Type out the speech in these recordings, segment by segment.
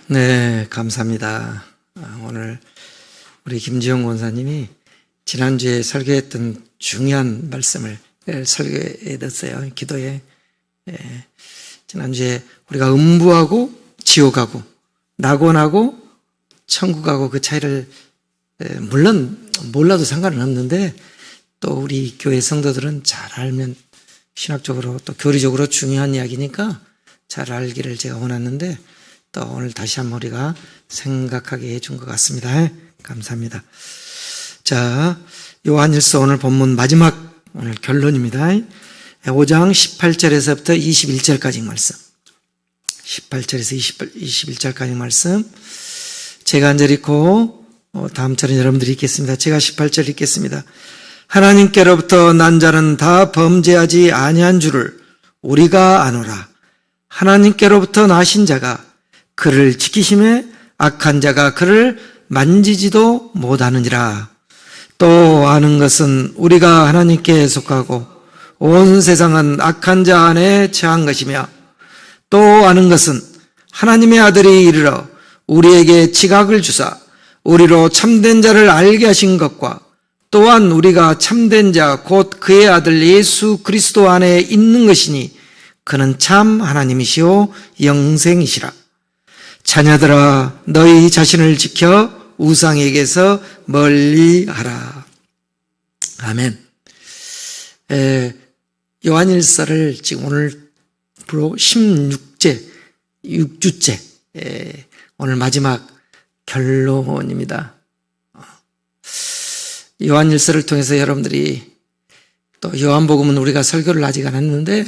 네, 감사합니다. 오늘 우리 김지영 권사님이 지난주에 설교했던 중요한 말씀을 설교해 뒀어요. 기도에. 지난주에 우리가 음부하고 지옥하고 낙원하고 천국하고 그 차이를 물론 몰라도 상관은 없는데 또 우리 교회 성도들은 잘 알면 신학적으로 또 교리적으로 중요한 이야기니까 잘 알기를 제가 원했는데 또 오늘 다시 한번 우리가 생각하게 해준 것 같습니다. 감사합니다. 자, 요한일서 오늘 본문 마지막 오늘 결론입니다. 5장 18절에서부터 21절까지 말씀. 18절에서 21절까지 말씀. 제가 한 절 읽고 다음 절은 여러분들이 읽겠습니다. 제가 18절 읽겠습니다. 하나님께로부터 난 자는 다 범죄하지 아니한 줄을 우리가 아노라. 하나님께로부터 나신 자가 그를 지키심에 악한 자가 그를 만지지도 못하느니라. 또 아는 것은 우리가 하나님께 속하고 온 세상은 악한 자 안에 처한 것이며 또 아는 것은 하나님의 아들이 이르러 우리에게 지각을 주사 우리로 참된 자를 알게 하신 것과 또한 우리가 참된 자 곧 그의 아들 예수 그리스도 안에 있는 것이니 그는 참 하나님이시오 영생이시라. 자녀들아 너희 자신을 지켜 우상에게서 멀리하라. 아멘. 요한일서를 지금 오늘 6주째 오늘 마지막 결론입니다. 요한일서를 통해서 여러분들이 또 요한복음은 우리가 설교를 아직 안 했는데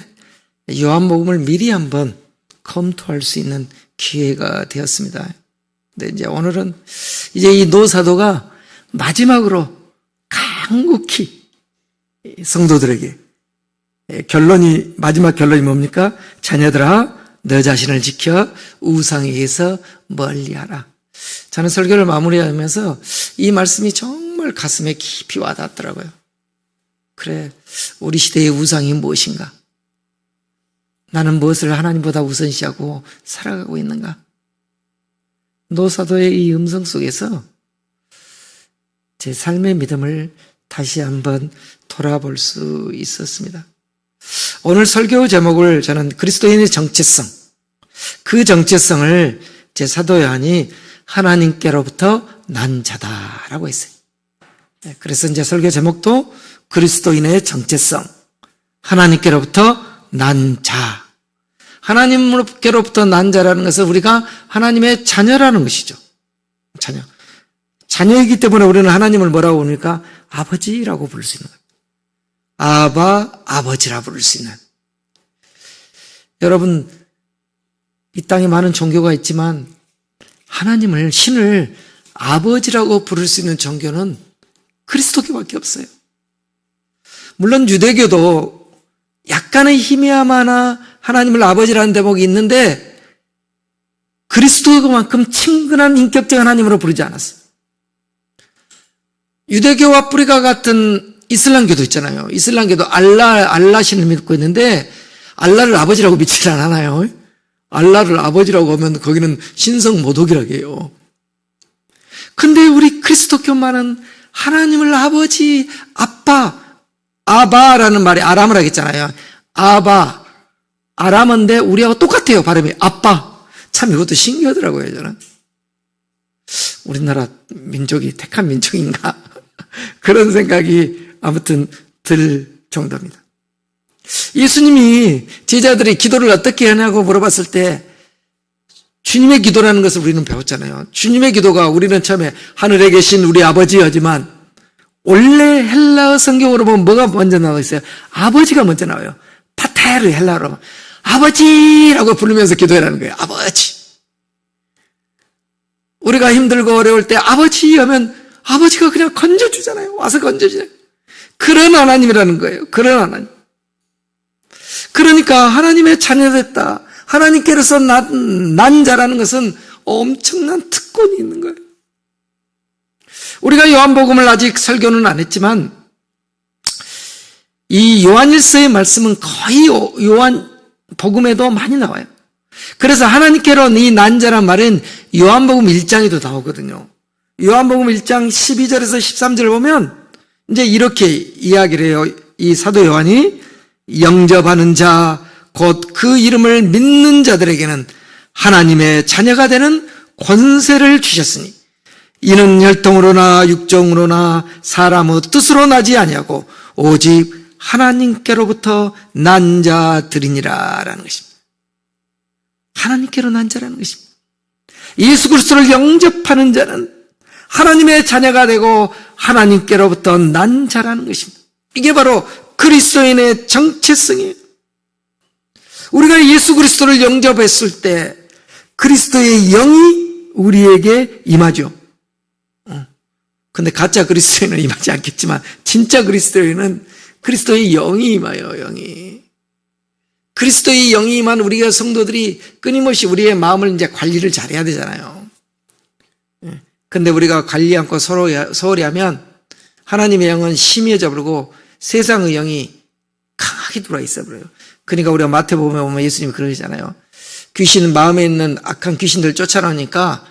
요한복음을 미리 한번 검토할 수 있는 기회가 되었습니다. 근데 이제 오늘은 이제 이 노사도가 마지막으로 간곡히 성도들에게 마지막 결론이 뭡니까? 자녀들아, 너 자신을 지켜 우상에게서 멀리하라. 저는 설교를 마무리하면서 이 말씀이 정말 가슴에 깊이 와닿더라고요. 그래, 우리 시대의 우상이 무엇인가? 나는 무엇을 하나님보다 우선시하고 살아가고 있는가? 노사도의 이 음성 속에서 제 삶의 믿음을 다시 한번 돌아볼 수 있었습니다. 오늘 설교 제목을 저는 그리스도인의 정체성, 그 정체성을 제 사도 요한이 하나님께로부터 난 자다라고 했어요. 그래서 이제 설교 제목도 그리스도인의 정체성, 하나님께로부터 난 자. 하나님께로부터 난 자라는 것은 우리가 하나님의 자녀라는 것이죠. 자녀이기 때문에 우리는 하나님을 뭐라고 부르니까 아버지라고 부를 수 있는 거예요. 아버지라 부를 수 있는. 여러분, 이 땅에 많은 종교가 있지만 하나님을, 신을 아버지라고 부를 수 있는 종교는 그리스도교밖에 없어요. 물론 유대교도 약간의 희미함하나 하나님을 아버지라는 대목이 있는데 그리스도만큼 친근한 인격적 하나님으로 부르지 않았어요. 유대교와 뿌리가 같은 이슬람교도 있잖아요. 이슬람교도 알라 신을 믿고 있는데 알라를 아버지라고 믿지 않아요. 알라를 아버지라고 하면 거기는 신성 모독이라고 해요. 근데 우리 그리스도교만은 하나님을 아버지, 아바라는 말이 아람을 하겠잖아요. 아람인데 우리하고 똑같아요. 발음이 아빠. 참 이것도 신기하더라고요. 저는 우리나라 민족이 택한 민족인가 그런 생각이 아무튼 들 정도입니다. 예수님이 제자들이 기도를 어떻게 하냐고 물어봤을 때 주님의 기도라는 것을 우리는 배웠잖아요. 주님의 기도가 우리는 처음에 하늘에 계신 우리 아버지였지만 원래 헬라어 성경으로 보면 뭐가 먼저 나와 있어요? 아버지가 먼저 나와요. 파테르 헬라어로 아버지라고 부르면서 기도해라는 거예요. 아버지. 우리가 힘들고 어려울 때 아버지 하면 아버지가 그냥 건져주잖아요. 와서 건져주잖아요. 그런 하나님이라는 거예요. 그런 하나님. 그러니까 하나님의 자녀됐다. 하나님께로서 난 자라는 것은 엄청난 특권이 있는 거예요. 우리가 요한복음을 아직 설교는 안 했지만 이 요한일서의 말씀은 거의 요한복음에도 많이 나와요. 그래서 하나님께로 이 난자란 말은 요한복음 1장에도 나오거든요. 요한복음 1장 12절에서 13절을 보면 이제 이렇게 이야기를 해요. 이 사도 요한이 영접하는 자, 곧 그 이름을 믿는 자들에게는 하나님의 자녀가 되는 권세를 주셨으니 이는 혈통으로나 육정으로나 사람의 뜻으로 나지 아니하고 오직 하나님께로부터 난 자들이니라라는 것입니다. 하나님께로 난 자라는 것입니다. 예수 그리스도를 영접하는 자는 하나님의 자녀가 되고 하나님께로부터 난 자라는 것입니다. 이게 바로 그리스도인의 정체성이에요. 우리가 예수 그리스도를 영접했을 때 그리스도의 영이 우리에게 임하죠. 근데 가짜 그리스도인은 임하지 않겠지만 진짜 그리스도인은 그리스도의 영이 임하여, 영이. 그리스도의 영이 임한 우리가 성도들이 끊임없이 우리의 마음을 이제 관리를 잘해야 되잖아요. 근데 우리가 관리 않고 소홀히 하면 하나님의 영은 심해져 버리고 세상의 영이 강하게 들어와 있어 버려요. 그러니까 우리가 마태복음에 보면 예수님이 그러잖아요. 귀신은 마음에 있는 악한 귀신들 쫓아나니까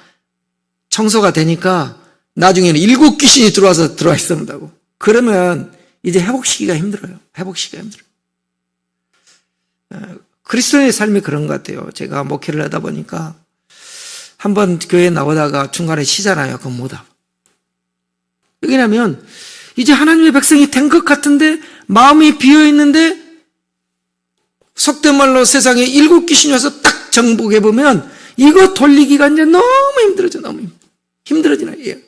청소가 되니까 나중에는 7 귀신이 들어와 있어 본다고. 그러면 이제 회복시키기가 힘들어요. 회복시키기가 힘들어요. 그리스도의 삶이 그런 것 같아요. 제가 목회를 하다 보니까 한번 교회에 나오다가 중간에 쉬잖아요. 그건 뭐다. 왜냐하면 이제 하나님의 백성이 된 것 같은데 마음이 비어있는데 속된 말로 세상에 7 귀신이 와서 딱 정복해보면 이거 돌리기가 이제 너무 힘들어져. 너무 힘들어지나 얘.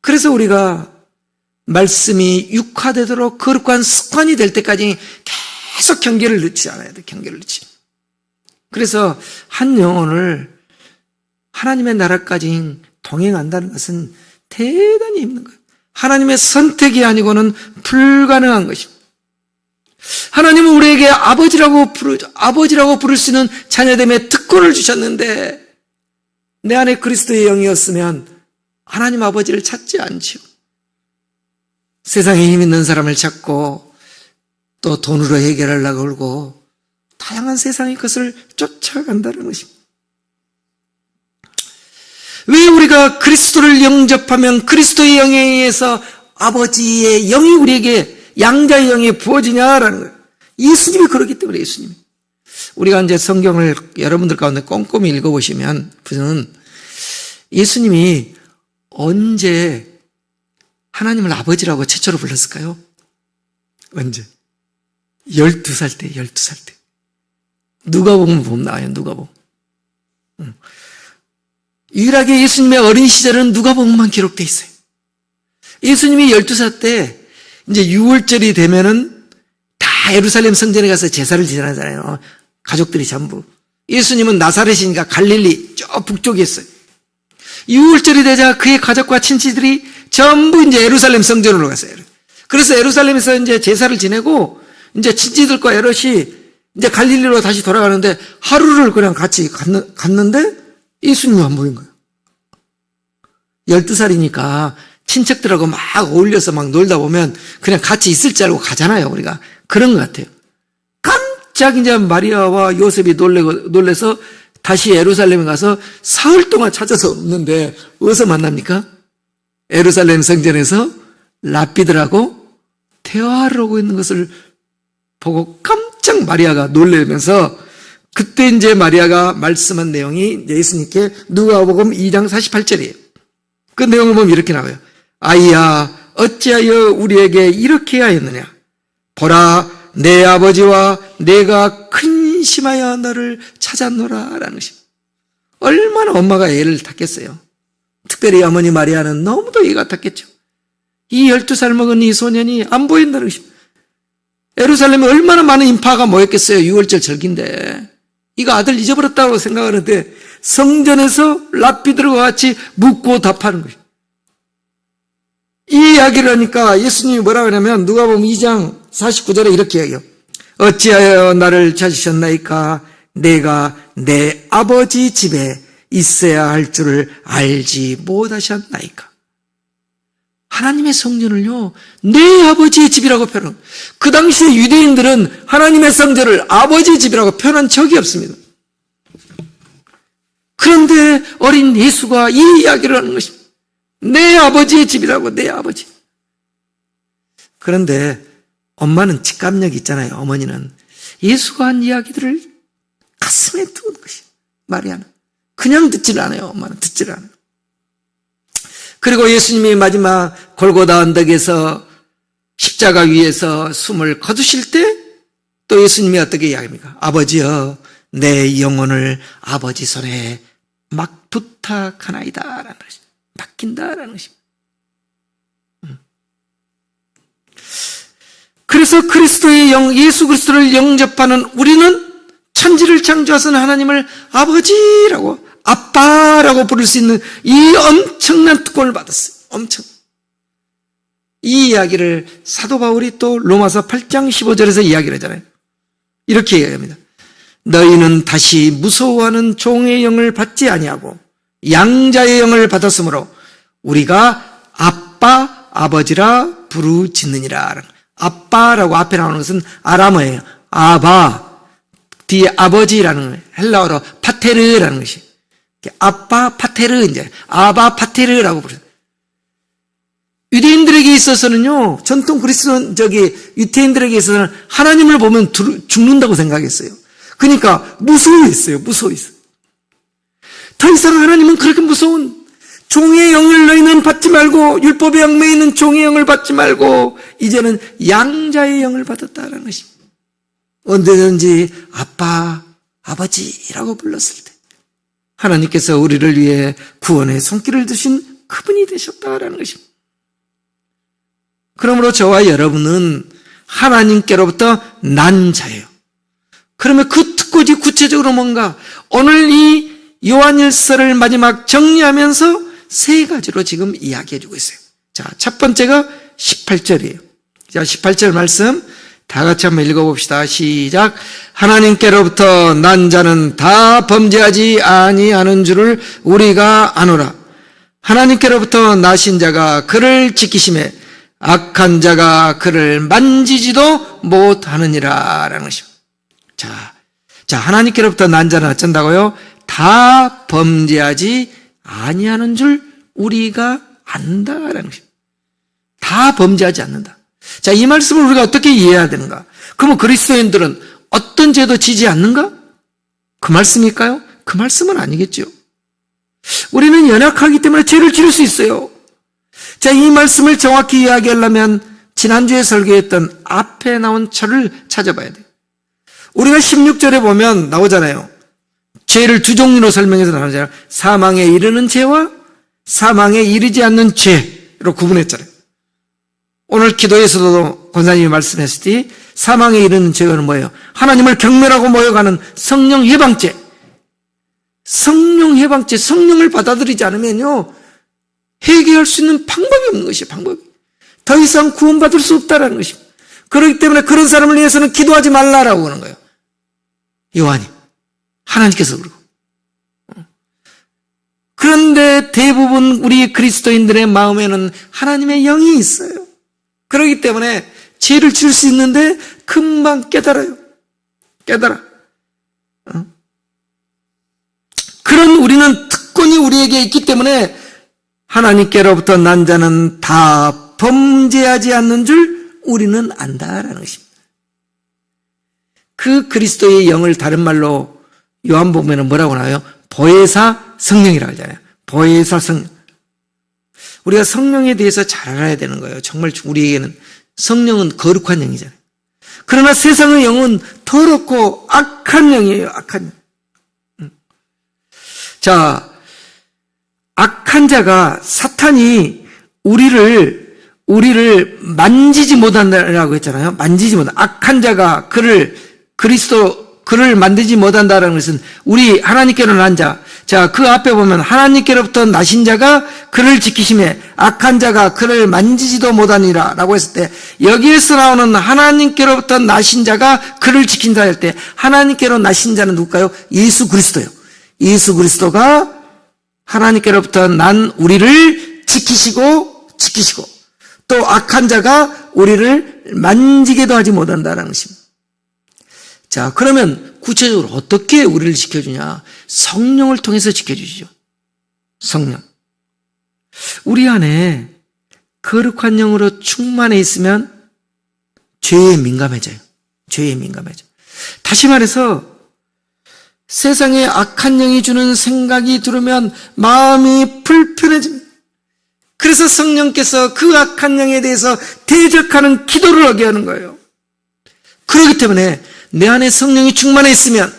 그래서 우리가 말씀이 육화되도록 거룩한 습관이 될 때까지 계속 경계를 넣지 않아야 돼. 경계를 넣지. 그래서 한 영혼을 하나님의 나라까지 동행한다는 것은 대단히 힘든 거예요. 하나님의 선택이 아니고는 불가능한 것입니다. 하나님은 우리에게 아버지라고 부를 수 있는 자녀됨의 특권을 주셨는데 내 안에 그리스도의 영이었으면 하나님 아버지를 찾지 않지요. 세상에 힘 있는 사람을 찾고 또 돈으로 해결하려고 그러고 다양한 세상의 것을 쫓아간다는 것입니다. 왜 우리가 그리스도를 영접하면 그리스도의 영에 의해서 아버지의 영이 우리에게 양자의 영이 부어지냐라는 거예요. 예수님이 그러기 때문에 예수님이. 우리가 이제 성경을 여러분들 가운데 꼼꼼히 읽어보시면 무슨 예수님이 언제 하나님을 아버지라고 최초로 불렀을까요? 언제? 12살 때, 12살 때. 누가복음 보면 나와요, 누가복음. 유일하게 예수님의 어린 시절은 누가복음만 기록되어 있어요. 예수님이 12살 때 이제 6월절이 되면은 다 예루살렘 성전에 가서 제사를 지내잖아요. 가족들이 전부. 예수님은 나사렛이니까 갈릴리 저 북쪽에 있어요. 6월절이 되자 그의 가족과 친지들이 전부 이제 예루살렘 성전으로 갔어요. 그래서 예루살렘에서 이제 제사를 지내고 이제 친지들과 여럿이 이제 갈릴리로 다시 돌아가는데 하루를 그냥 같이 갔는데 예수님이 안 보인 거예요. 12살이니까 친척들하고 막 어울려서 막 놀다 보면 그냥 같이 있을 줄 알고 가잖아요, 우리가. 그런 것 같아요. 깜짝 이제 마리아와 요셉이 놀래서 다시 예루살렘에 가서 사흘 동안 찾아서 없는데 어디서 만납니까? 예루살렘 성전에서 랍비들하고 대화를 하고 있는 것을 보고 깜짝 마리아가 놀라면서 그때 이제 마리아가 말씀한 내용이 예수님께 누가복음 2장 48절이에요. 그 내용을 보면 이렇게 나와요. 아이야, 어찌하여 우리에게 이렇게 하였느냐? 보라, 내 아버지와 내가 근심하여 너를 찾았노라 라는 것입니다. 얼마나 엄마가 애를 탔겠어요. 특별히 어머니 마리아는 너무도 애가 탔겠죠. 이 12살 먹은 이 소년이 안 보인다는 것입니다. 예루살렘에 얼마나 많은 인파가 모였겠어요. 6월절 절기인데. 이거 아들 잊어버렸다고 생각하는데 성전에서 랍비들과 같이 묻고 답하는 거예요. 이 이야기를 하니까 예수님이 뭐라고 하냐면 누가복음 2장 49절에 이렇게 얘기해요. 어찌하여 나를 찾으셨나이까? 내가 내 아버지 집에 있어야 할 줄을 알지 못하셨나이까? 하나님의 성전을요, 내 아버지의 집이라고 표현해요. 그 당시에 유대인들은 하나님의 성전을 아버지의 집이라고 표현한 적이 없습니다. 그런데 어린 예수가 이 이야기를 하는 것입니다. 내 아버지의 집이라고, 내 아버지. 그런데 엄마는 직감력이 있잖아요. 어머니는 예수가 한 이야기들을 가슴에 두는 것이 마리아는 그냥 듣지를 않아요. 엄마는 듣지를 않아요. 그리고 예수님이 마지막 골고다 언덕에서 십자가 위에서 숨을 거두실 때 또 예수님이 어떻게 이야기합니까? 아버지여, 내 영혼을 아버지 손에 막 부탁하나이다 라는 것입니다. 맡긴다라는 것입니다. 그래서 그리스도의 예수 그리스도를 영접하는 우리는 천지를 창조하신 하나님을 아버지라고, 아빠라고 부를 수 있는 이 엄청난 특권을 받았어요. 엄청. 이 이야기를 사도 바울이 또 로마서 8장 15절에서 이야기를 하잖아요. 이렇게 이야기합니다. 너희는 다시 무서워하는 종의 영을 받지 아니하고 양자의 영을 받았으므로 우리가 아빠, 아버지라 부르짖느니라. 아빠라고 앞에 나오는 것은 아람어예요. 아바, 뒤에 아버지라는 거예요. 헬라어로 파테르라는 것이. 아빠 파테르, 이제 아바 파테르라고 부르죠. 유대인들에게 있어서는요, 전통 유대인들에게 있어서는 하나님을 보면 죽는다고 생각했어요. 그러니까 무서워했어요. 무서워했어요. 더 이상 하나님은 그렇게 무서운 종의 영을 너희는 받지 말고, 율법의 영매에 있는 종의 영을 받지 말고 이제는 양자의 영을 받았다라는 것입니다. 언제든지 아빠, 아버지라고 불렀을 때 하나님께서 우리를 위해 구원의 손길을 드신 그분이 되셨다라는 것입니다. 그러므로 저와 여러분은 하나님께로부터 난 자예요. 그러면 그 특권이 구체적으로 뭔가, 오늘 이 요한일서를 마지막 정리하면서 세 가지로 지금 이야기해주고 있어요. 자, 첫 번째가 18절이에요. 자, 18절 말씀 다 같이 한번 읽어봅시다. 시작. 하나님께로부터 난 자는 다 범죄하지 아니하는 줄을 우리가 아노라. 하나님께로부터 나신 자가 그를 지키심에 악한 자가 그를 만지지도 못하느니라 라는 것입니다. 자, 하나님께로부터 난 자는 어쩐다고요? 다 범죄하지 아니하는 줄 우리가 안다라는 것입니다. 다 범죄하지 않는다. 자, 이 말씀을 우리가 어떻게 이해해야 되는가? 그러면 그리스도인들은 어떤 죄도 지지 않는가? 그 말씀일까요? 그 말씀은 아니겠죠. 우리는 연약하기 때문에 죄를 지을 수 있어요. 자, 이 말씀을 정확히 이야기하려면 지난주에 설교했던 앞에 나온 철을 찾아봐야 돼요. 우리가 16절에 보면 나오잖아요. 죄를 두 종류로 설명해서 나오잖아요. 사망에 이르는 죄와 사망에 이르지 않는 죄로 구분했잖아요. 오늘 기도에서도 권사님이 말씀했을 때 사망에 이르는 죄는 뭐예요? 하나님을 경멸하고 모여가는 성령 해방죄. 성령 해방죄, 성령을 받아들이지 않으면요, 해결할 수 있는 방법이 없는 것이에요. 방법이. 더 이상 구원받을 수 없다라는 것입니다. 그렇기 때문에 그런 사람을 위해서는 기도하지 말라라고 하는 거예요. 요한이. 하나님께서 그러고. 그런데 대부분 우리 그리스도인들의 마음에는 하나님의 영이 있어요. 그렇기 때문에 죄를 지을 수 있는데 금방 깨달아요. 깨달아. 그런 우리는 특권이 우리에게 있기 때문에 하나님께로부터 난 자는 다 범죄하지 않는 줄 우리는 안다라는 것입니다. 그 그리스도의 영을 다른 말로 요한복음에는 뭐라고 나와요? 보혜사 성령이라고 하잖아요. 보혜사 성령. 우리가 성령에 대해서 잘 알아야 되는 거예요. 정말 우리에게는 성령은 거룩한 영이잖아요. 그러나 세상의 영은 더럽고 악한 영이에요. 악한 영. 자, 악한 자가, 사탄이 우리를 만지지 못한다라고 했잖아요. 만지지 못한. 악한 자가 그를 만들지 못한다라는 것은 우리 하나님께로 난 자. 자, 그 앞에 보면 하나님께로부터 나신 자가 그를 지키심에 악한 자가 그를 만지지도 못하니라 라고 했을 때, 여기에서 나오는 하나님께로부터 나신 자가 그를 지킨다 할 때 하나님께로 나신 자는 누굴까요? 예수 그리스도요. 예수 그리스도가 하나님께로부터 난 우리를 지키시고 또 악한 자가 우리를 만지게도 하지 못한다는 것입니다. 자, 그러면 구체적으로 어떻게 우리를 지켜주냐? 성령을 통해서 지켜주시죠. 성령. 우리 안에 거룩한 영으로 충만해 있으면 죄에 민감해져요. 죄에 민감해져. 다시 말해서 세상에 악한 영이 주는 생각이 들으면 마음이 불편해집니다. 그래서 성령께서 그 악한 영에 대해서 대적하는 기도를 하게 하는 거예요. 그렇기 때문에 내 안에 성령이 충만해 있으면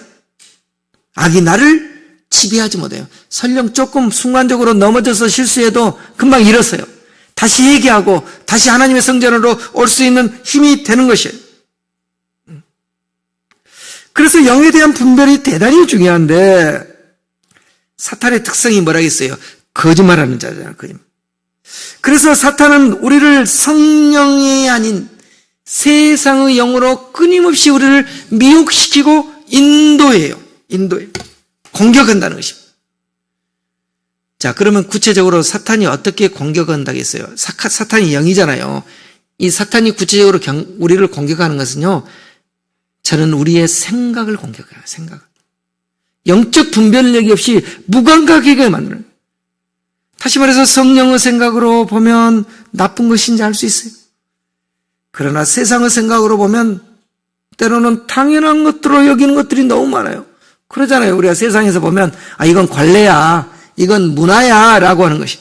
악이 나를 지배하지 못해요. 설령 조금 순간적으로 넘어져서 실수해도 금방 일어서요. 다시 회개하고 다시 하나님의 성전으로 올 수 있는 힘이 되는 것이에요. 그래서 영에 대한 분별이 대단히 중요한데 사탄의 특성이 뭐라겠어요? 거짓말하는 자잖아요. 거짓말. 그래서 사탄은 우리를 성령이 아닌 세상의 영으로 끊임없이 우리를 미혹시키고 인도해요. 공격한다는 것입니다. 자, 그러면 구체적으로 사탄이 어떻게 공격한다고 했어요? 사탄이 영이잖아요. 이 사탄이 구체적으로 우리를 공격하는 것은요, 저는 우리의 생각을 공격해요. 생각. 영적 분별력이 없이 무감각하게 만드는. 다시 말해서 성령의 생각으로 보면 나쁜 것인지 알 수 있어요. 그러나 세상의 생각으로 보면 때로는 당연한 것들로 여기는 것들이 너무 많아요. 그러잖아요. 우리가 세상에서 보면 이건 관례야, 이건 문화야 라고 하는 것이.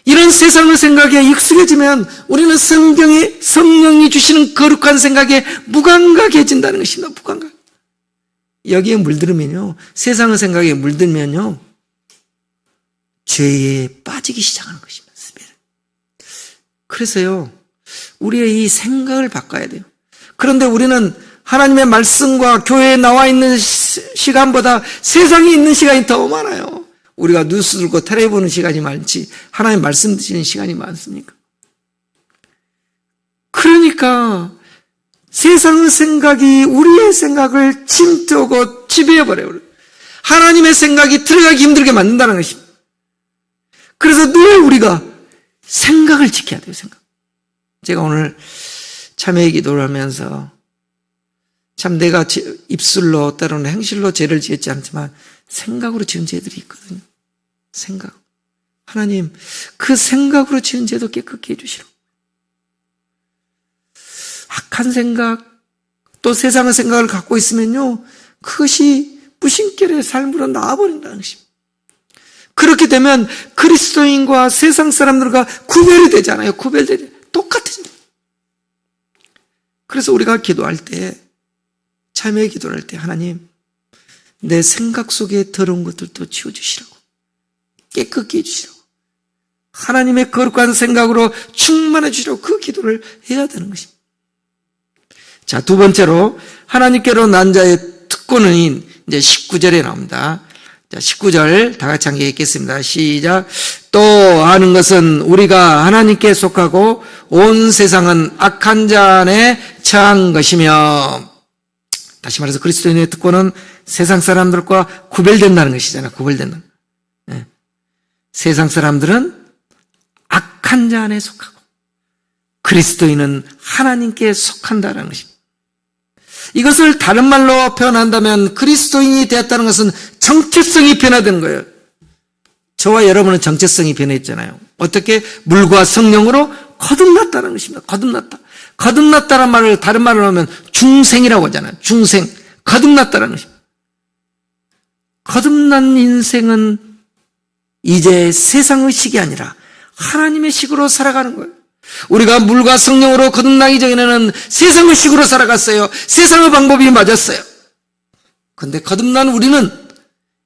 이런 세상의 생각에 익숙해지면 우리는 성령이 주시는 거룩한 생각에 무감각해진다는 것입니다. 무감각. 여기에 물들으면요, 세상의 생각에 물들면요, 죄에 빠지기 시작하는 것입니다. 그래서요, 우리의 이 생각을 바꿔야 돼요. 그런데 우리는 하나님의 말씀과 교회에 나와 있는 시간보다 세상에 있는 시간이 더 많아요. 우리가 뉴스 들고 텔레비 보는 시간이 많지 하나님 말씀 드시는 시간이 많습니까? 그러니까 세상의 생각이 우리의 생각을 침투하고 지배해버려요. 하나님의 생각이 들어가기 힘들게 만든다는 것입니다. 그래서 늘 우리가 생각을 지켜야 돼요. 생각. 제가 오늘 참회의 기도를 하면서 참 내가 입술로 때로는 행실로 죄를 지었지 않지만 생각으로 지은 죄들이 있거든요. 생각. 하나님, 그 생각으로 지은 죄도 깨끗게 해주시라고. 악한 생각, 또 세상의 생각을 갖고 있으면요, 그것이 무신결의 삶으로 나와버린다는 것입니다. 그렇게 되면 그리스도인과 세상 사람들과 구별이 되잖아요. 구별되죠. 똑같아집니다. 그래서 우리가 기도할 때, 참회 기도를 할 때 하나님, 내 생각 속에 더러운 것들도 치워주시라고, 깨끗게 해주시라고, 하나님의 거룩한 생각으로 충만해 주시라고 그 기도를 해야 되는 것입니다. 자, 두 번째로 하나님께로 난 자의 특권은 이제 19절에 나옵니다. 자, 19절 다 같이 함께 읽겠습니다. 시작. 또 아는 것은 우리가 하나님께 속하고 온 세상은 악한 자 안에 처한 것이며, 다시 말해서 그리스도인의 특권은 세상 사람들과 구별된다는 것이잖아요. 구별된다. 네. 세상 사람들은 악한 자 안에 속하고 그리스도인은 하나님께 속한다는 것입니다. 이것을 다른 말로 표현한다면 그리스도인이 되었다는 것은 정체성이 변화된 거예요. 저와 여러분은 정체성이 변했잖아요. 어떻게? 물과 성령으로 거듭났다는 것입니다. 거듭났다. 거듭났다는 말을 다른 말로 하면 중생이라고 하잖아요. 중생. 거듭났다는 것입니다. 거듭난 인생은 이제 세상의 식이 아니라 하나님의 식으로 살아가는 거예요. 우리가 물과 성령으로 거듭나기 전에는 세상의 식으로 살아갔어요. 세상의 방법이 맞았어요. 그런데 거듭난 우리는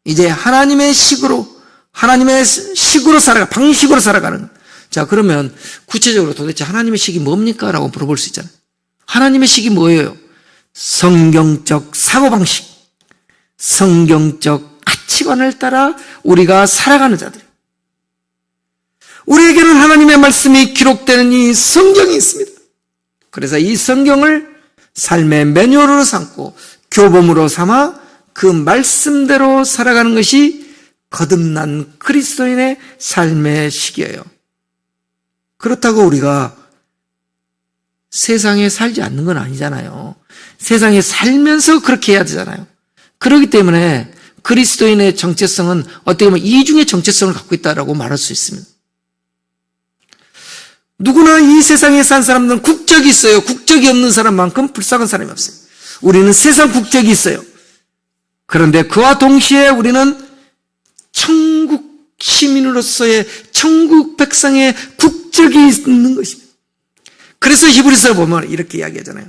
이제 하나님의 식으로 방식으로 살아가는 거예요. 자, 그러면 구체적으로 도대체 하나님의 식이 뭡니까? 라고 물어볼 수 있잖아요. 하나님의 식이 뭐예요? 성경적 사고방식, 성경적 가치관을 따라 우리가 살아가는 자들. 우리에게는 하나님의 말씀이 기록되는 이 성경이 있습니다. 그래서 이 성경을 삶의 매뉴얼로 삼고 교범으로 삼아 그 말씀대로 살아가는 것이 거듭난 그리스도인의 삶의 식이에요. 그렇다고 우리가 세상에 살지 않는 건 아니잖아요. 세상에 살면서 그렇게 해야 되잖아요. 그렇기 때문에 그리스도인의 정체성은 어떻게 보면 이중의 정체성을 갖고 있다라고 말할 수 있습니다. 누구나 이 세상에 산 사람들은 국적이 있어요. 국적이 없는 사람만큼 불쌍한 사람이 없어요. 우리는 세상 국적이 있어요. 그런데 그와 동시에 우리는 천국 시민으로서의 천국 백성의 국적이 있는 것입니다. 그래서 히브리서를 보면 이렇게 이야기하잖아요.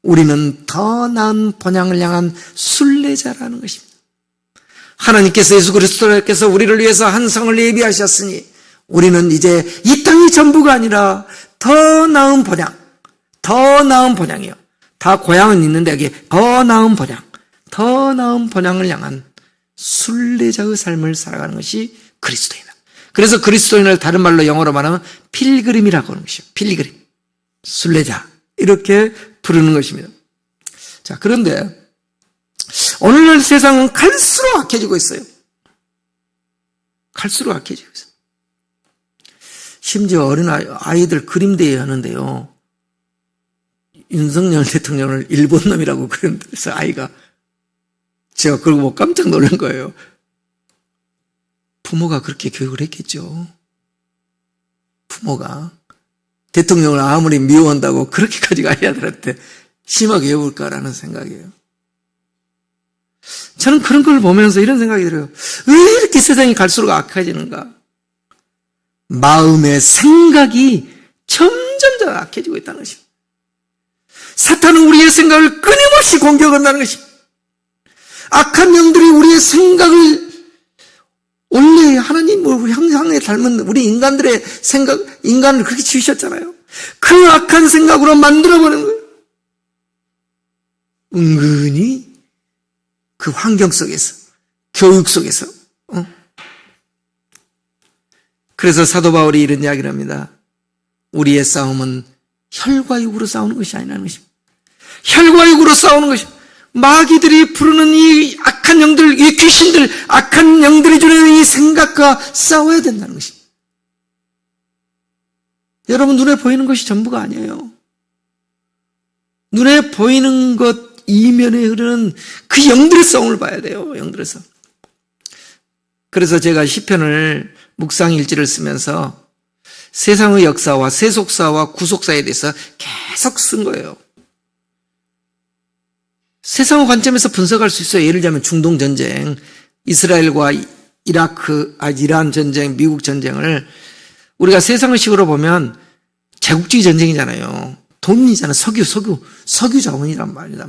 우리는 더 나은 번향을 향한 순례자라는 것입니다. 하나님께서 예수 그리스도께서 우리를 위해서 한 성을 예비하셨으니 우리는 이제 이 땅이 전부가 아니라 더 나은 번향, 더 나은 번향이요. 다 고향은 있는데 여기 더 나은 번향, 더 나은 번향을 향한 순례자의 삶을 살아가는 것이 그리스도인이다. 그래서 그리스도인을 다른 말로 영어로 말하면 필그림이라고 하는 것이요. 필그림, 순례자 이렇게 부르는 것입니다. 자, 그런데 오늘날 세상은 갈수록 악해지고 있어요. 갈수록 악해지고 있어요. 심지어 어린 아이들 그림대회 하는데요. 윤석열 대통령을 일본 놈이라고 그래서 아이가 제가 그걸 보고 깜짝 놀란 거예요. 부모가 그렇게 교육을 했겠죠. 부모가 대통령을 아무리 미워한다고 그렇게까지 아이들한테 심하게 해볼까라는 생각이에요. 저는 그런 걸 보면서 이런 생각이 들어요. 왜 이렇게 세상이 갈수록 악해지는가? 마음의 생각이 점점 더 악해지고 있다는 것입니다. 사탄은 우리의 생각을 끊임없이 공격한다는 것입니다. 악한 영들이 우리의 생각을 원래 하나님 형상에 닮은 우리 인간들의 생각, 인간을 그렇게 지으셨잖아요. 그 악한 생각으로 만들어버리는 거예요. 은근히 그 환경 속에서, 교육 속에서. 그래서 사도 바울이 이런 이야기를 합니다. 우리의 싸움은 혈과 육으로 싸우는 것이 아니라는 것입니다. 혈과 육으로 싸우는 것입니다. 마귀들이 부르는 이 악한 영들, 이 귀신들, 악한 영들이 주는 이 생각과 싸워야 된다는 것입니다. 여러분, 눈에 보이는 것이 전부가 아니에요. 눈에 보이는 것 이면에 흐르는 그 영들의 싸움을 봐야 돼요. 영들의 싸움. 그래서 제가 시편을 묵상일지를 쓰면서 세상의 역사와 세속사와 구속사에 대해서 계속 쓴 거예요. 세상의 관점에서 분석할 수 있어요. 예를 들자면 중동 전쟁, 이스라엘과 이란 전쟁, 미국 전쟁을 우리가 세상의 식으로 보면 제국주의 전쟁이잖아요. 돈이잖아요. 석유 자원이란 말이다.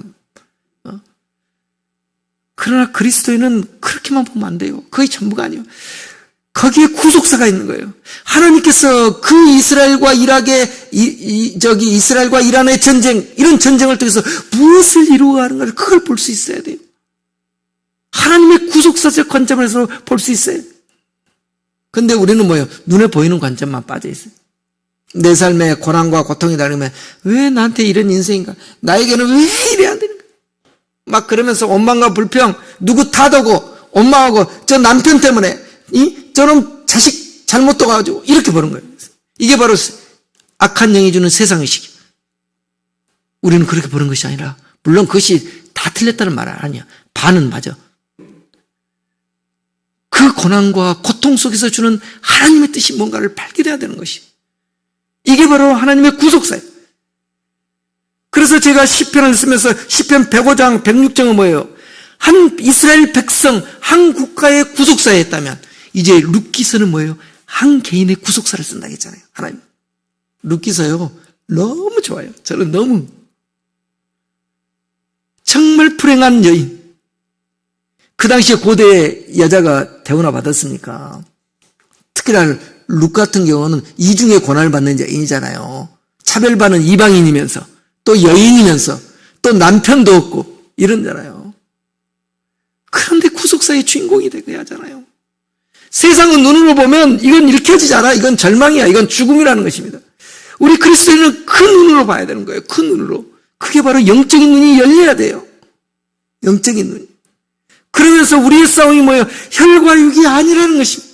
그러나 그리스도인은 그렇게만 보면 안 돼요. 그게 전부가 아니에요. 거기에 구속사가 있는 거예요. 하나님께서 그 이스라엘과 이스라엘과 이란의 전쟁, 이런 전쟁을 통해서 무엇을 이루어가는가를 그걸 볼 수 있어야 돼요. 하나님의 구속사적 관점에서 볼 수 있어요. 근데 우리는 뭐예요? 눈에 보이는 관점만 빠져 있어요. 내 삶에 고난과 고통이 다르면 왜 나한테 이런 인생인가? 나에게는 왜 이래야 되는가? 막 그러면서 원망과 불평, 누구 탓하고 원망하고 저 남편 때문에 저는 자식 잘못 둬가지고 이렇게 보는 거예요. 이게 바로 악한 영이 주는 세상의식이에요. 우리는 그렇게 보는 것이 아니라 물론 그것이 다 틀렸다는 말은 아니야. 반은 맞아. 그 고난과 고통 속에서 주는 하나님의 뜻이 뭔가를 발견해야 되는 것이. 이게 바로 하나님의 구속사예요. 그래서 제가 시편을 쓰면서 시편 105장, 106장은 뭐예요? 한 이스라엘 백성, 한 국가의 구속사에 했다면 이제 룻기서는 뭐예요? 한 개인의 구속사를 쓴다고 했잖아요. 하나님. 룻기서요. 너무 좋아요. 저는 너무. 정말 불행한 여인. 그 당시에 고대 여자가 대우나 받았습니까? 특히나 룻 같은 경우는 이중의 고난을 받는 여인이잖아요. 차별받는 이방인이면서 또 여인이면서 또 남편도 없고 이런잖아요. 그런데 구속사의 주인공이 되게 하잖아요. 세상은 눈으로 보면 이건 일켜지잖아. 이건 절망이야. 이건 죽음이라는 것입니다. 우리 그리스도인은 큰 눈으로 봐야 되는 거예요. 큰 눈으로. 그게 바로 영적인 눈이 열려야 돼요. 영적인 눈. 그러면서 우리의 싸움이 뭐예요? 혈과 육이 아니라는 것입니다.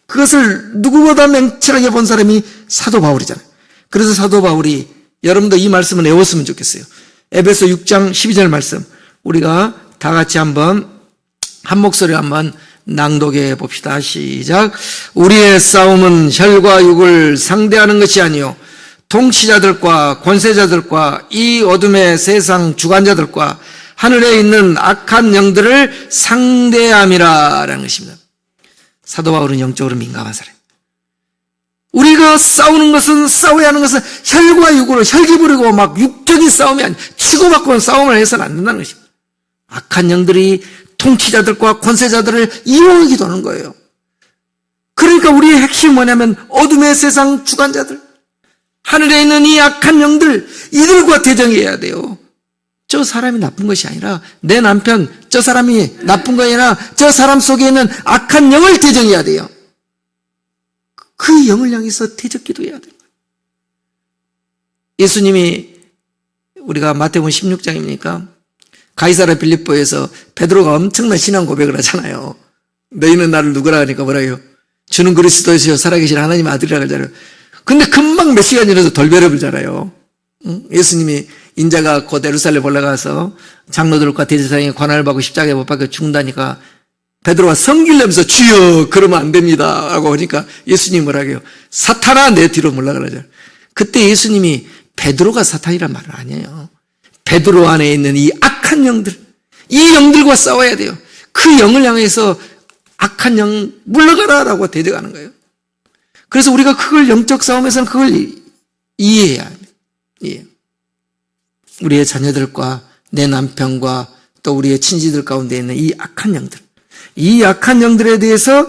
그것을 누구보다 명철하게 본 사람이 사도 바울이잖아요. 그래서 사도 바울이 여러분도 이 말씀은 외웠으면 좋겠어요. 에베소 6장 12절 말씀 우리가 다 같이 한번 한 목소리 한번 낭독해 봅시다. 시작. 우리의 싸움은 혈과 육을 상대하는 것이 아니요 통치자들과 권세자들과 이 어둠의 세상 주관자들과 하늘에 있는 악한 영들을 상대함이라는 것입니다. 사도 바울은 영적으로 민감한 사람. 우리가 싸우는 것은 싸워야 하는 것은 혈과 육으로 혈기 부리고 막 육적인 싸움이 아니라 치고받고는 싸움을 해서는 안 된다는 것입니다. 악한 영들이 통치자들과 권세자들을 이용하기도 하는 거예요. 그러니까 우리의 핵심이 뭐냐면 어둠의 세상 주관자들, 하늘에 있는 이 악한 영들, 이들과 대적해야 돼요. 저 사람이 나쁜 것이 아니라 내 남편, 저 사람이 나쁜 것이 아니라 저 사람 속에 있는 악한 영을 대적해야 돼요. 그 영을 향해서 대적기도 해야 돼요. 예수님이 우리가 마태복음 16장입니까? 가이사랴 빌립보에서 베드로가 엄청난 신앙 고백을 하잖아요. 너희는 나를 누구라 하니까 뭐라 해요? 주는 그리스도이시여 살아계신 하나님의 아들이라 그러잖아요. 근데 금방 몇 시간 지나서 돌베려 불잖아요. 예수님이 인자가 곧 예루살렘 올라가서 장로들과 대제사장의 관할을 받고 십자가에 못 박혀 죽는다니까 베드로가 성기를 내면서 주여 그러면 안 됩니다 하고 하니까 예수님이 뭐라 해요? 사탄아 내 뒤로 물러가라죠. 그때 예수님이 베드로가 사탄이란 말은 아니에요. 베드로 안에 있는 이 악한 영들, 이 영들과 싸워야 돼요. 그 영을 향해서 악한 영 물러가라라고 대적하는 거예요. 그래서 우리가 그걸 영적 싸움에서는 그걸 이해해야 합니다. 예. 우리의 자녀들과 내 남편과 또 우리의 친지들 가운데 있는 이 악한 영들, 이 악한 영들에 대해서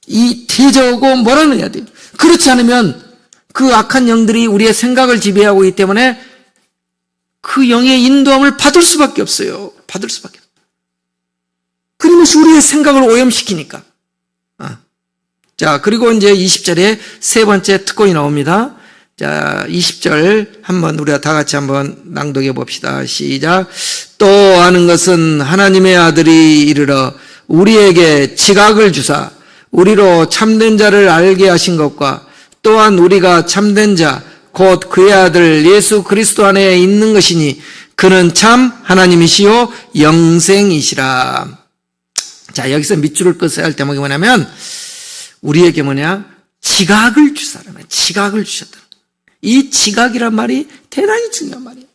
이 대적하고 몰아내야 돼요. 그렇지 않으면 그 악한 영들이 우리의 생각을 지배하고 있기 때문에 그 영의 인도함을 받을 수밖에 없어요. 받을 수밖에 없어요. 끊임없이 우리의 생각을 오염시키니까. 자, 그리고 이제 20절에 세 번째 특권이 나옵니다. 자, 20절 한번 우리가 다 같이 한번 낭독해 봅시다. 시작. 또 아는 것은 하나님의 아들이 이르러 우리에게 지각을 주사 우리로 참된 자를 알게 하신 것과 또한 우리가 참된 자 곧 그의 아들 예수 그리스도 안에 있는 것이니 그는 참 하나님이시요 영생이시라. 자, 여기서 밑줄을 끊어야 할 대목이 뭐냐면 우리에게 뭐냐? 지각을 주사라면 지각을 주셨다. 이 지각이란 말이 대단히 중요한 말이에요.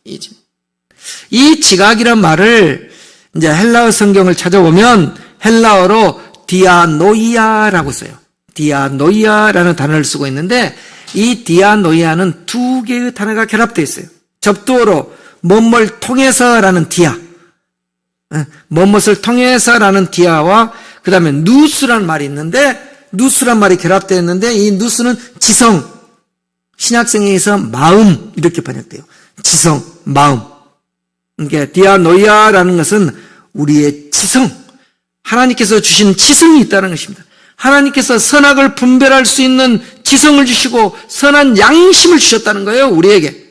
이 지각이란 말을 이제 헬라어 성경을 찾아보면 헬라어로 디아노이아라고 써요. 디아노이아라는 단어를 쓰고 있는데 이 디아노이아는 두 개의 단어가 결합되어 있어요. 접두어로 뭐뭘 통해서라는 디아, 뭐뭇을 통해서라는 디아와 그 다음에 누스라는 말이 있는데 누스란 말이 결합되어 있는데 이 누스는 지성, 신약성에서 마음 이렇게 번역돼요. 지성, 마음. 그러니까 디아노이아라는 것은 우리의 지성, 하나님께서 주신 지성이 있다는 것입니다. 하나님께서 선악을 분별할 수 있는 지성을 주시고 선한 양심을 주셨다는 거예요, 우리에게.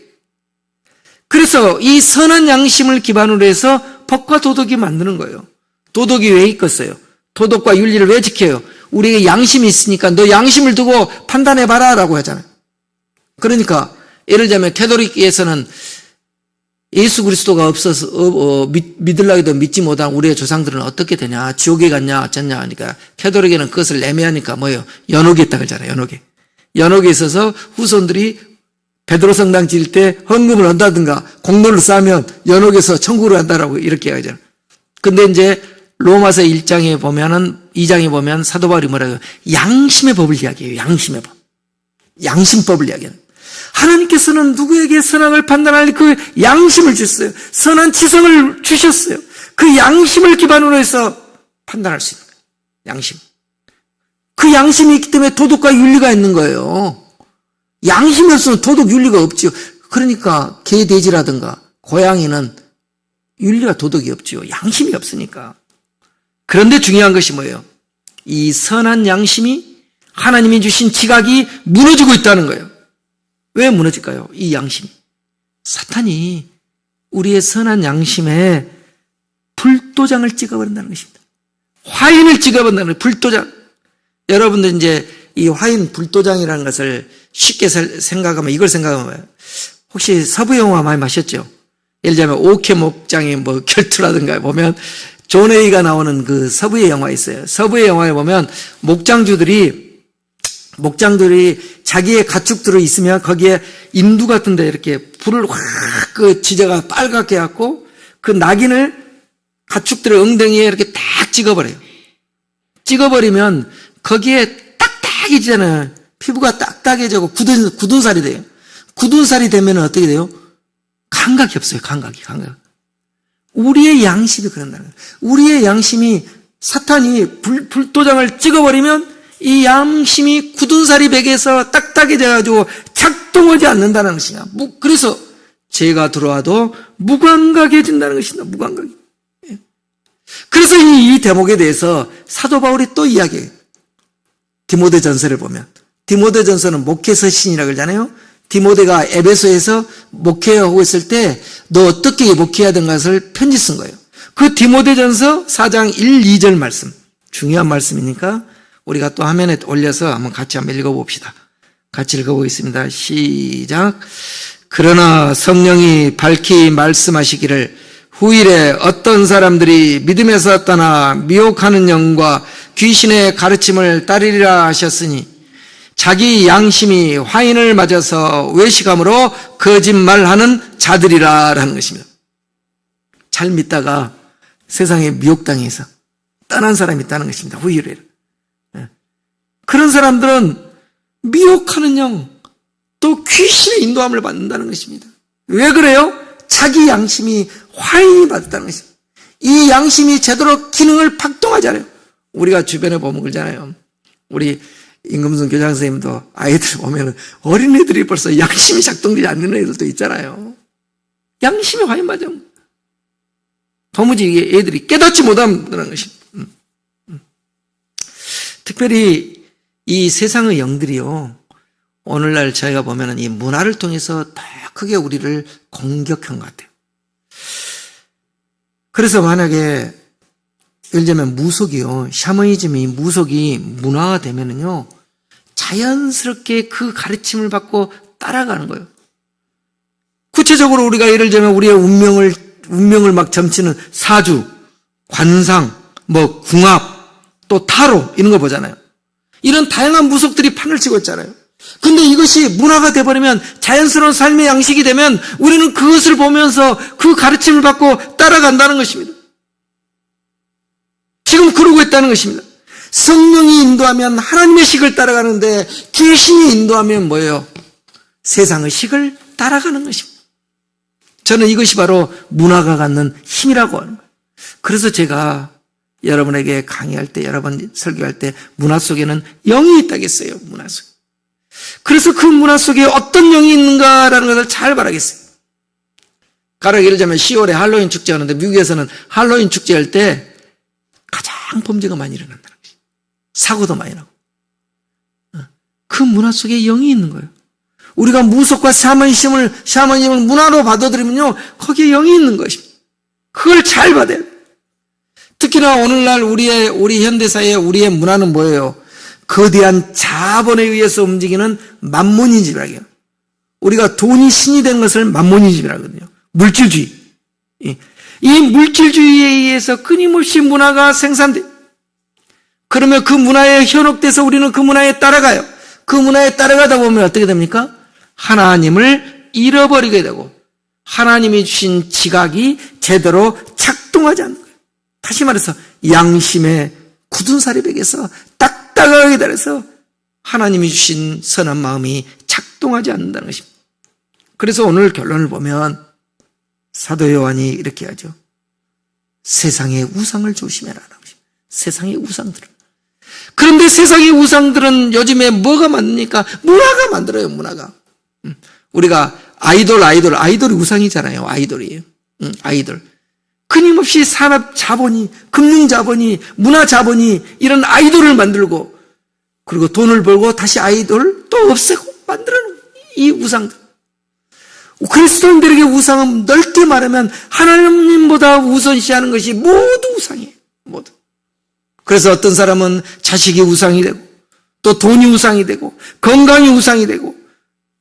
그래서 이 선한 양심을 기반으로 해서 법과 도덕이 만드는 거예요. 도덕이 왜 있겠어요? 도덕과 윤리를 왜 지켜요? 우리에게 양심이 있으니까 너 양심을 두고 판단해봐라 라고 하잖아요. 그러니까 예를 들자면 캐톨릭에서는 예수 그리스도가 없어서 믿으려고 해도 믿지 못한 우리의 조상들은 어떻게 되냐, 지옥에 갔냐 어쩌냐 하니까 캐톨릭에는 그것을 애매하니까 뭐예요? 연옥에 있다 그러잖아요. 연옥에 있어서 후손들이 베드로 성당 지을 때 헌금을 한다든가 공로를 쌓으면 연옥에서 천국으로 간다라고 이렇게 하잖아요. 근데 이제 로마서 1장에 보면은 2장에 보면 사도 바울이 뭐라고요? 양심의 법을 이야기해요. 양심의 법. 양심법을 이야기해요. 하나님께서는 누구에게 선악을 판단할 그 양심을 주셨어요. 선한 지성을 주셨어요. 그 양심을 기반으로 해서 판단할 수 있는 거예요. 양심. 그 양심이 있기 때문에 도덕과 윤리가 있는 거예요. 양심이 없으면 도덕 윤리가 없지요. 그러니까 개, 돼지라든가 고양이는 윤리가 도덕이 없지요. 양심이 없으니까. 그런데 중요한 것이 뭐예요? 이 선한 양심이 하나님이 주신 지각이 무너지고 있다는 거예요. 왜 무너질까요? 이 양심. 사탄이 우리의 선한 양심에 불도장을 찍어버린다는 것입니다. 화인을 찍어버린다는 거예요. 불도장. 여러분들 이제 이 화인 불도장이라는 것을 쉽게 생각하면 이걸 생각하면 혹시 서부 영화 많이 마셨죠? 예를 들면 오케 목장의 뭐 결투라든가 보면 존 웨이가 나오는 그 서부의 영화 있어요. 서부의 영화에 보면 목장들이 자기의 가축들이 있으면 거기에 인두 같은 데 이렇게 불을 확 그 지저가 빨갛게 해갖고 그 낙인을 가축들의 엉덩이에 이렇게 딱 찍어버려요. 찍어버리면 거기에 딱딱해지잖아요. 피부가 딱딱해지고 굳은 살이 돼요. 굳은 살이 되면 어떻게 돼요? 감각이 없어요. 감각. 우리의 양심이 그런다는 거예요. 우리의 양심이 사탄이 불도장을 찍어버리면 이 양심이 굳은 살이 베개에서 딱딱해져가지고 작동하지 않는다는 것이냐. 그래서 죄가 들어와도 무감각해진다는 것입니다. 무감각이. 그래서 이 대목에 대해서 사도 바울이 또 이야기해요. 디모데전서를 보면 디모데전서는 목회서신이라고 그러잖아요. 디모데가 에베소에서 목회하고 있을 때 너 어떻게 목회해야 되는 것을 편지 쓴 거예요. 그 디모데전서 4장 1, 2절 말씀, 중요한 말씀이니까 우리가 또 화면에 올려서 한번 같이 한번 읽어봅시다. 같이 읽어보겠습니다. 시작. 그러나 성령이 밝히 말씀하시기를 후일에 어떤 사람들이 믿음에서 떠나 미혹하는 영과 귀신의 가르침을 따르리라 하셨으니 자기 양심이 화인을 맞아서 외식함으로 거짓말하는 자들이라라는 것입니다. 잘 믿다가 세상에 미혹당해서 떠난 사람이 있다는 것입니다. 후일에. 그런 사람들은 미혹하는 영, 또 귀신의 인도함을 받는다는 것입니다. 왜 그래요? 자기 양심이 화인이 받았다는 것입니다. 이 양심이 제대로 기능을 발동하지 않아요. 우리가 주변에 보면 그러잖아요. 우리 임금순 교장 선생님도 아이들 보면 어린애들이 벌써 양심이 작동되지 않는 애들도 있잖아요. 양심이 화인 맞아. 도무지 애들이 깨닫지 못한다는 것입니다. 특별히 이 세상의 영들이요, 오늘날 저희가 보면은 이 문화를 통해서 더 크게 우리를 공격한 것 같아요. 그래서 만약에 예를 들면 무속이요, 샤머니즘이 무속이 문화가 되면은요, 자연스럽게 그 가르침을 받고 따라가는 거예요. 구체적으로 우리가 예를 들면 우리의 운명을 막 점치는 사주, 관상, 뭐 궁합, 또 타로 이런 거 보잖아요. 이런 다양한 무속들이 판을 치고 있잖아요. 근데 이것이 문화가 돼버리면, 자연스러운 삶의 양식이 되면 우리는 그것을 보면서 그 가르침을 받고 따라간다는 것입니다. 지금 그러고 있다는 것입니다. 성령이 인도하면 하나님의 식을 따라가는데 귀신이 인도하면 뭐예요? 세상의 식을 따라가는 것입니다. 저는 이것이 바로 문화가 갖는 힘이라고 하는 거예요. 그래서 제가 여러분에게 강의할 때, 여러분 설교할 때 문화 속에는 영이 있다겠어요. 문화 속에. 그래서 그 문화 속에 어떤 영이 있는가라는 것을 잘 바라겠어요. 가령 예를 들면 10월에 할로윈 축제하는데 미국에서는 할로윈 축제할 때 가장 범죄가 많이 일어난다는 것이죠. 사고도 많이 나고. 그 문화 속에 영이 있는 거예요. 우리가 무속과 샤머니즘을 문화로 받아들이면요, 거기에 영이 있는 것입니다. 그걸 잘 받아야 돼요. 특히나 오늘날 우리 현대사회의 우리의 문화는 뭐예요? 거대한 자본에 의해서 움직이는 만몬이즘이라고 해요. 우리가 돈이 신이 된 것을 만몬이즘이라고 하거든요. 물질주의. 이 물질주의에 의해서 끊임없이 문화가 생산돼요. 그러면 그 문화에 현혹돼서 우리는 그 문화에 따라가요. 그 문화에 따라가다 보면 어떻게 됩니까? 하나님을 잃어버리게 되고 하나님이 주신 지각이 제대로 작동하지 않는 거예요. 다시 말해서 양심의 굳은 살이 베개서 딱딱하게 달아서 하나님이 주신 선한 마음이 작동하지 않는다는 것입니다. 그래서 오늘 결론을 보면 사도 요한이 이렇게 하죠. 세상의 우상을 조심해라. 세상의 우상들을. 그런데 세상의 우상들은 요즘에 뭐가 만듭니까? 문화가 만들어요. 문화가. 우리가 아이돌이 우상이잖아요. 아이돌이에요. 아이돌. 끊임없이 산업 자본이, 금융 자본이, 문화 자본이 이런 아이돌을 만들고, 그리고 돈을 벌고 다시 아이돌을 또 없애고 만들어놓은 이 우상들. 그리스도인들에게 우상은 넓게 말하면 하나님보다 우선시하는 것이 모두 우상이에요. 모두. 그래서 어떤 사람은 자식이 우상이 되고, 또 돈이 우상이 되고, 건강이 우상이 되고,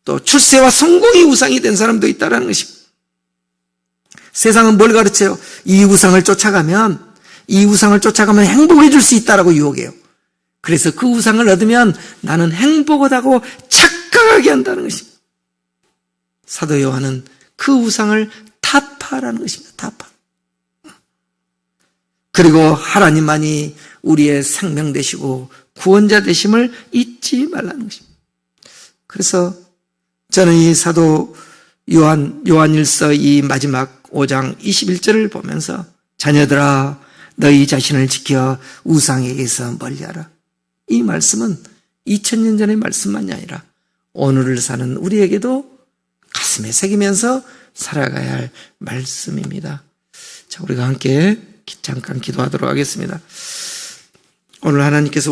또 출세와 성공이 우상이 된 사람도 있다는 것입니다. 세상은 뭘 가르쳐요? 이 우상을 쫓아가면 행복해질 수 있다라고 유혹해요. 그래서 그 우상을 얻으면 나는 행복하다고 착각하게 한다는 것입니다. 사도 요한은 그 우상을 타파라는 것입니다. 타파. 그리고 하나님만이 우리의 생명 되시고 구원자 되심을 잊지 말라는 것입니다. 그래서 저는 이 사도 요한일서 이 마지막 5장 21절을 보면서 자녀들아 너희 자신을 지켜 우상에게서 멀리하라. 이 말씀은 2000년 전의 말씀만이 아니라 오늘을 사는 우리에게도 가슴에 새기면서 살아가야 할 말씀입니다. 자, 우리가 함께 잠깐 기도하도록 하겠습니다. 오늘 하나님께서 우리